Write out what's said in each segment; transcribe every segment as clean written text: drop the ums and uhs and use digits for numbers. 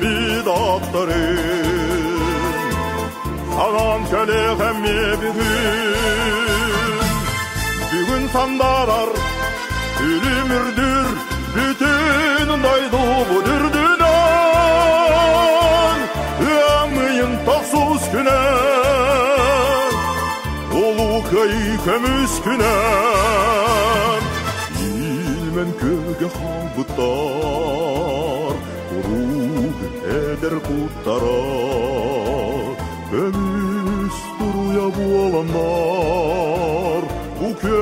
бидаттарын саған келек әмме бүгін сандарар үлімірдір бүтін дайды бұдырдынан әмейін тақсыз күнен олу кай көміз күнен илмен көге халбыттар ұруг әдір құттара көміз тұруя боланар Уке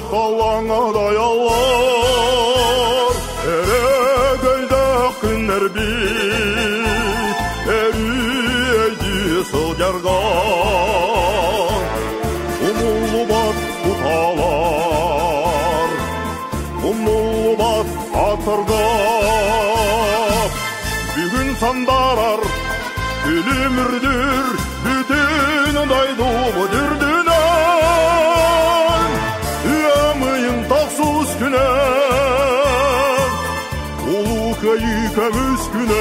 қалаңа даялар әрегейді күнер бит әрі әйді сылгарған ұмылы бат ұталар ұмылы бат атырғап бүгін сандарар үлімірдір бүтін дайды бұдырдына Kömüz günen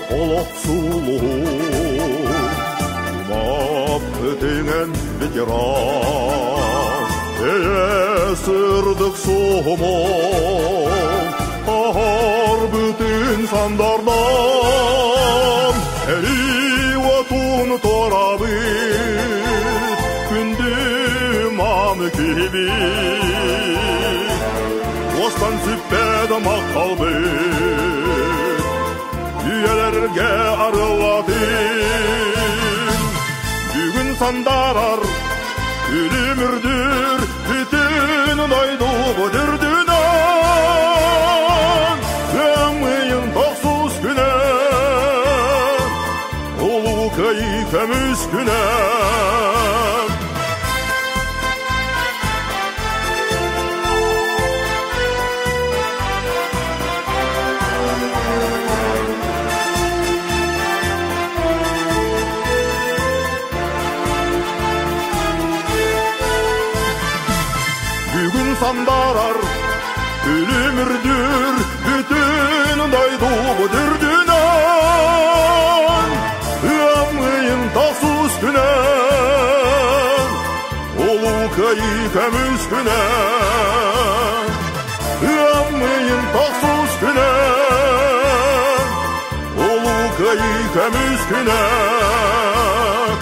Allah sulu Umap ötingen bitiran Esirdik soğumon Ahar bütün sandardan Eri vatun torabit Kündüm amı kibit Ostan süppedem akkalbit Üyelerge arılatin Bugün sandararÜlümürdür bütün daydı бұдырдынан Әмейін тақсыз күнен Олу кай көміз күнен Бүгін сандарар үлімірдір бүтін дайды бұдырдынан Әмейін тақсыз күнен Олу кай көміз күнен Әмейін тақсыз күнен Олу кай көміз күнен